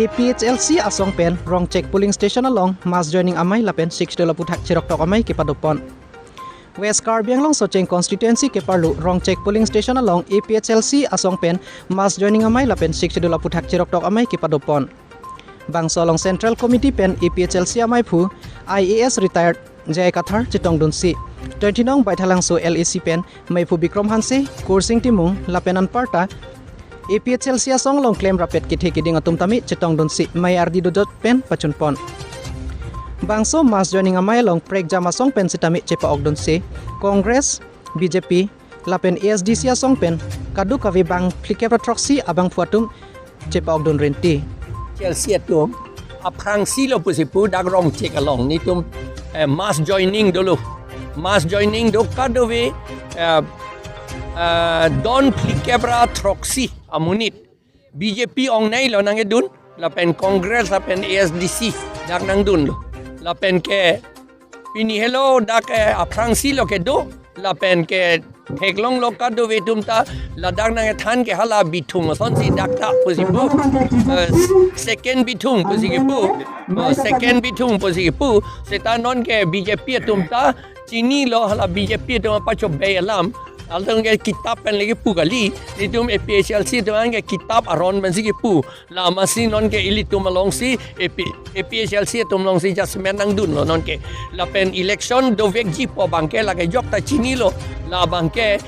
APHLC asong pen rong check polling station along mass joining amai lapen $6 puthak chirok tok amai ke padopon West Karbi Anglong Socheng constituency ke parlu rong check polling station along APHLC asong pen mass joining amai lapen $6 puthak chirok tok amai ke padopon Bangsolong Central Committee pen APHLC amai phu IAS retired Jai Kathar Chitong Dunsi 29 baithalang so LAC pen mai phu Bikram Hanse Kursing Timung lapenan parta APHLC asong long claim rapet ki theki ding atum tami Chitong Dunsi mai ardi do pen pachunpon Bangso mass joining amai long prek jama song pen sitami chepa ogdunsi Congress BJP lapen ASDC asong pen kadu kavi bang flikebra troxy abang fuatum chepa ogdun renti Chelsea tum aprang silo pusipu dagrong check along ni tum mass joining dulu mass joining do kadowe don flikebra troxy amunit BJP ong nai lo nang edun lapen Congress lapen ASDC dak nang dun lo lapen ke pini hello dak aprang silo ke do lapen ke Heklong loka do vetum ta ladang nang than ke hala bitung son si dakta posibu second bitung posibu second bitung posibu setanon ke BJP tum ta chini lo hala BJP tum pacho belam Altang ke kitab pen lagi pu kali itum APHLC tu ang ke kitab aron ben si pu la masi non ke ilitum along si APHLC tum long si just menang dun lo non ke la pen election do vek ji po bangke la ke jok ta chini lo la bangke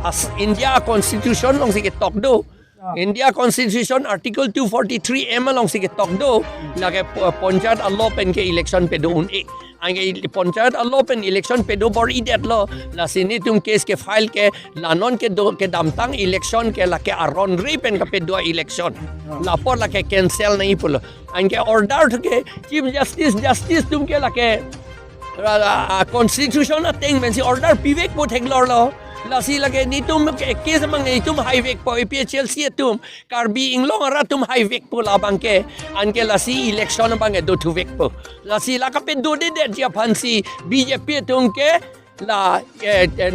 as India constitution long si ke tok do India Constitution Article 243 M long si ke tok do la ke ponjat allo pen ke election pe do un ang ponjat allo pen election pe do bor idet lo la sini tum case ke file ke la non ke do ke damtang election ke la ke aron ri pen ke pe do election la por la ke cancel nahi pulo ang ke order ke chief justice tum ke la ke constitution ateng men si order pivek po theglor lo Lasi lagi ni tum kes mang ni tum highway po APHLC tum Karbi Anglong ara tum highway po labang ke anke lasi election bang do tu vek po lasi la kape do de dia phansi BJP tum ke la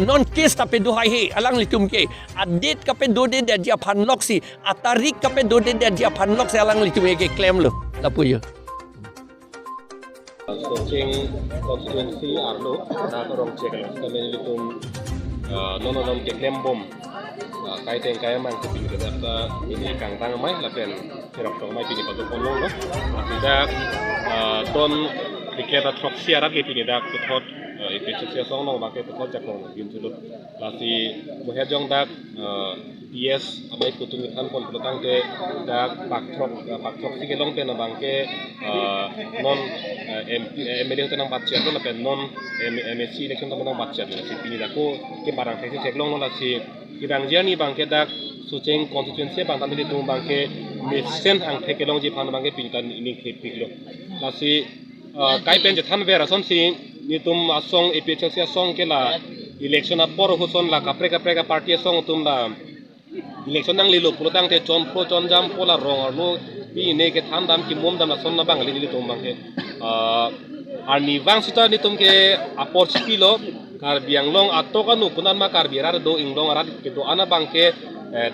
non case tape do hai alang litum ke adet kape do de dia phanlok si atarik kape do de dia phanlok se alang litum ke claim lo la puyo Socheng constituency arlo na torong check kami litum nono ke klembom kai teng kai mang ke pinggir data ini kang tang mai lapen kerap tong mai pinggir patu polong no tidak don diketa troxy arab ke pinggir dak putot efisiensi song no make putot jakong gin sulut lasi mohejong dak yes abai kutung kan kon pelotang ke dak pak troxy ke long ten bangke non MLA tenang batchet lo lapen non MSC election tenang batchet si pinggir dako ke barang teksi cek long la si ibang jani bangke dak suceng constituency bang tadi tu bangke mesen ang teke long ji pan bangke pintan ini ke piklo la si kai pen je tham vera son si ni tum asong APHLC asong ke la election apor huson la kapre ka party asong tum la election nang lilo pulutang te chon pro chon jam pola rong arlo bi ne ke tham dam ki mom dam la son na bang li tum bangke arni wang sita ni tum ke apor skilo Karbi Anglong atau kan ukunan mak Karbi rar do Anglong rar ke do ana bangke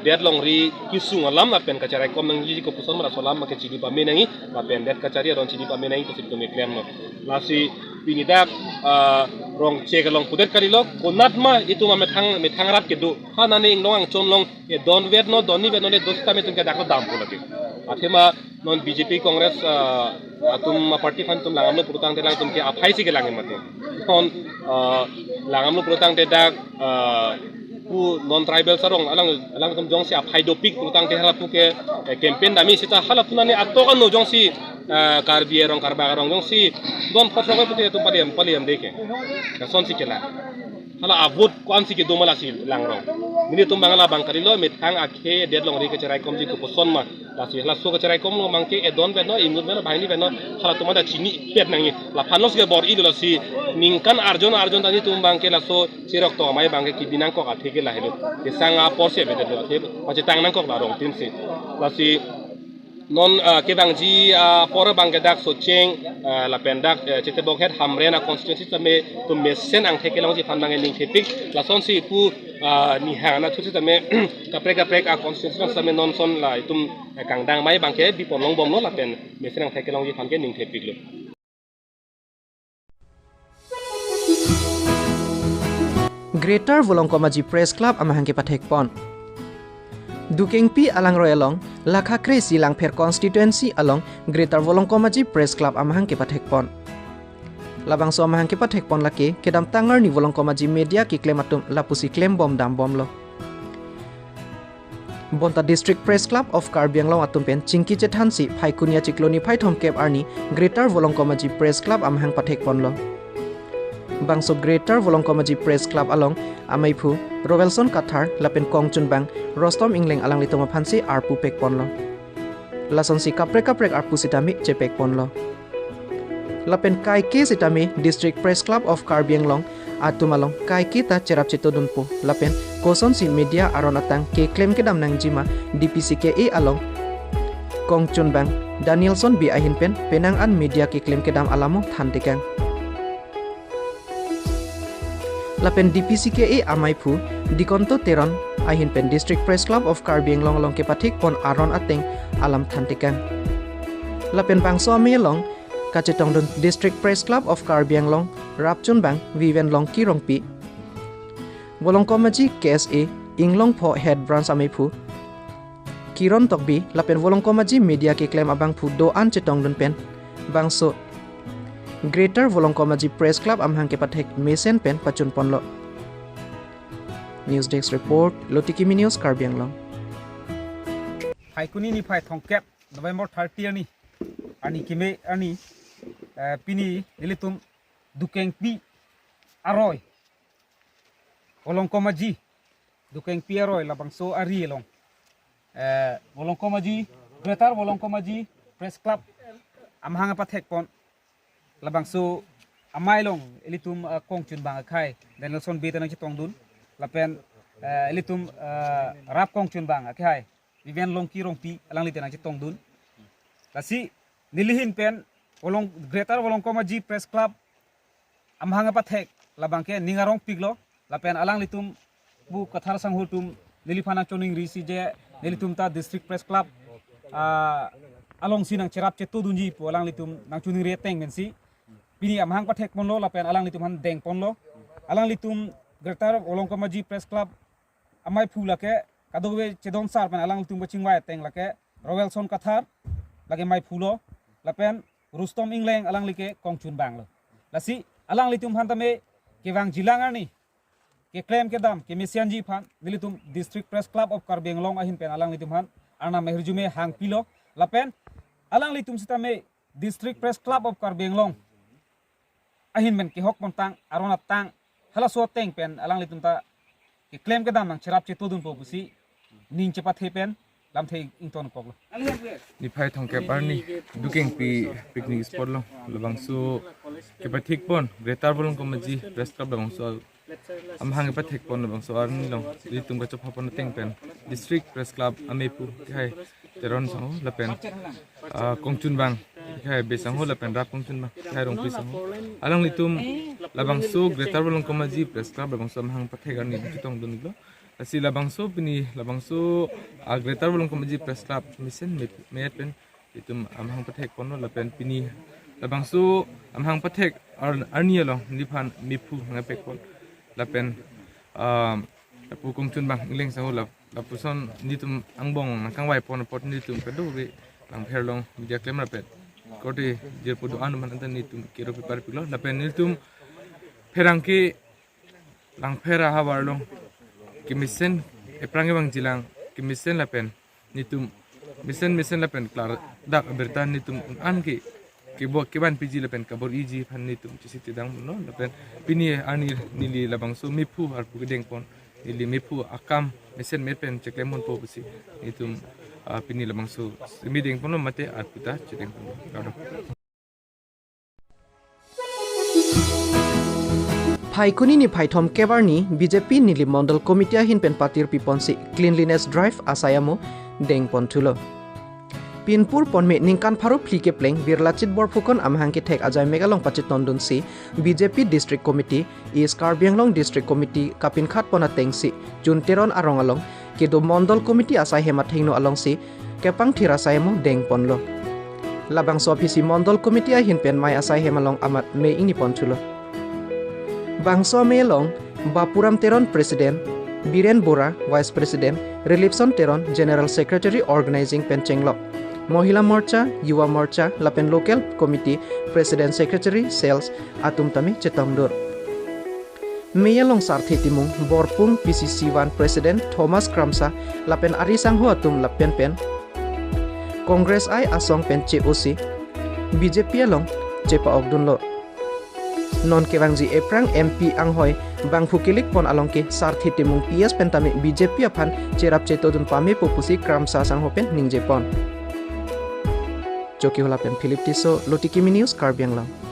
deadlong ri kisung alam la pen kacarai kom nang ji ko puson mara solam mak cidi pa menangi la pen dead kacari ron cidi pa menangi ko situ me claim no lasi pinidak rong check long pudet kali lo konat ma itu ma methang rat ke do hana ne Anglong ang chon long e don vet no doni vet no le dosta me tum ke dak dam pula ke athema non BJP Congress atum party fan tum langam lo purutang te lang tum ke aphai si ke langem mate on langam lo purutang te dak pu non tribal sarong alang tum jong si aphai do pik purutang te hala pu ke campaign dami sita hala punani atto kan no jong si Karbi rong karba rong jong si don photro ko pute tu paliam deke ka son si kela hala avut kwan si ke do mala si langrong mini tum bangala bangkari lo mithang akhe deadlong ri ke charai kom ji ko poson ma la si hala so ke charai kom no mangke e don beno imut beno bahini beno hala tumada chini pet nangi la phanos ke bor idu la si ningkan arjon tani tum bangke la so sirok to mai bangke ki binang ko athe ke la helu ke sanga porse be de do athe pache tang nang ko la rong tin si la si non kebang ji por bang kedak Socheng la pendak chete bokhet hamrena constituency tame to mesen ang thekelong ji phandang ning thepik la son si pu ni hana thu tame kaprek a constitution tame non son la itum kangdang mai bangke bi pomlong bom lo la pen mesenang thakelong ji phanke ning thepik lo Greater Volongkomaji Press Club amahangke pathek pon Dukengpi alang royalong lakha kresi lang pher constituency along Greater Volongkomaji Press Club amahangke pathek pon labang so amahangke pathek pon lake kedam tangar ni Volongkomaji media ki klematum lapusi klem bom dam bom lo Bonta District Press Club of Karbi Anglong atumpen chingki chethansi phaikunia chikloni phaithom kep arni Greater Volongkomaji Press Club amahang pathek pon lo Bangso Greater Volongkomaji Press Club along Amaipu, Rovelson Kathar, Lapen Kongchun Bang, Rostom Ingleng alang litoma phansi arpu pek ponlo. Lason si kaprek arpu sitami cepek ponlo. Lapen Kaiki sitami District Press Club of Karbi Anglong atumalong Kaiki ta cerap cetodunpu. Lapen koson si media aronatang ke klaim kedam nang jima DPCKE along Kongchun Bang, Danielson bi ahinpen penang an media ke klaim kedam alamo thantikang. Lapen DPCKE Amaipu Dikonto Teron Ahinpen District Press Club of Karbi Anglong long kepathik pon aron ateng alam thantikang Lapen Bangso Amelong Kachetong Dun District Press Club of Karbi Anglong Rapchun Bang Viven Long Kirongpi Volongkomaji KSA Inglong Pho Head Branch Amaipu Kiron Tokbi Lapen Volongkomaji Media ke claim abang pu do an chetong dun pen Bangso Greater Volongkomaji Press Club amhang ke pathek mesen pen pachun ponlo News Desk Report Loti Kimi News Karbi Anglong Haikuni ni phai thongkep November 30 ani kime ani pini nilitum dukengpi aroy Volongkomaji dukengpi aroy labangso ari long Volongkomaji Greater Volongkomaji Press Club amhang pathek pon labangso amailong elitum kongchun bang khai Danielson betanang chitong dun lapen elitum rap kongchun bang khai Vivian long kirongpi alang litenang chitong dun lasi nilihin pen Greater Volongkomaji Press Club amhang pathek labangke ningarong piglo lapen alang litum bu kathar sanghutum nilifana choning risi je nilitum ta District Press Club along sinang cerap chetu dunji po alang litum nang chuning reteng mensi Pini amhang pathek ponlo lapen alang litum han deng ponlo alang litum Greater Volongkomaji Press Club amai phu lake kadogwe chedon sar pen alang litum bachingwai teng lake Rovelson Kathar lake mai phulo lapen Rustom Ingleng alang like Kongchun Bang lo lasi alang litum han tame kewang jilangar ni ke claim ke dam ke mesianji phan nilitum District Press Club of Karbi Anglong ahin pen alang litum han arna mehrjume hang pilo lapen alang litum sitame District Press Club of Karbi Anglong ahin men ki hok montang arona tang hala so teng pen alang litum ta ki claim ke dam nang cherap che todun po busi ning che pathe pen lam thei ington kok ni phai thong ke parni duking pi picnic spot lo labang su ke pathik pon Greater Volongkomaji Press Club labang su am hang pathik pon labang su arni lo litum ka chop pon teng pen District Press Club amepu kai teron sang lapen Kongchun Bang kai besang ho lapen rap Kongchun Bang kai rong pi sang alang litum labang su Greater Volongkomaji Press Club labang su am hang pathik arni chitong dun lo asi labang su pini labang su Greater Volongkomaji Press Club mission met pen itum am hang pathik pon lo lapen pini labang su am hang pathik arni lo niphan mipu ngapek pon lapen pu Kongchun Bang Ingleng sang ho lapuson nitum angbong nangkang wai pon pot nitum pedu ge lang pherlong media claim rapet koti jer podo anu man antan nitum kero pipar pilo lapen nitum pherangki lang phera hawarlong kimisen eprange bang jilang kimisen lapen nitum misen lapen klar dak bertan nitum anki kibo kiban piji lapen kabor iji phan nitum chisiti dang no lapen pini anir nili labang su mipu arpu gedeng pon nili mipu akam mesen mepen ceklemon po busi itum pini lamang su miding pon mate arputa cekeng pon kado Phaikuni ni phaithom kebarni BJP nili Mondal Committee hin pen partir piponsi Cleanliness Drive asayamo deng pontulo Pinpur ponme ningkan pharu phlike pleng birlachit borphukon amhang ke thek ajai megalong pachit tondun si BJP District Committee East Karbi Anglong District Committee kapin khat pona tengsi junteron arong along kedo mondol committee asai hemat hingno along si kepang thira saimo deng ponlo labang so ofisi mondol committee a hinpen mai asai hemalong amat me ingni ponchulo bangso melong bapuram teron president Biren Bora vice president Relipson teron general secretary organizing penchenglo Mohila Morcha, Yuwa Morcha, Lapen Local Committee, President Secretary, Sales, Atum Tami Chetamdur. Meyalong Sarthi Timung, Borpung PCC1 President Thomas Kramsa, Lapen Arisang Ho Atum Lapen Pen, Congress I Asong Pen COC, BJP Along, Cepa Ogdunlo. Non Kevangji Eprang MP Anghoy, Bang Fukilik Pon Alongke, Sarthi Timung PS Pentami BJP Apan, Cerap Cetodun Pame Popusi Kramsa Sang Hopen Ningjepon. Joki Holapen Philip Tiso, Loti Kimi News, Karbi Anglong.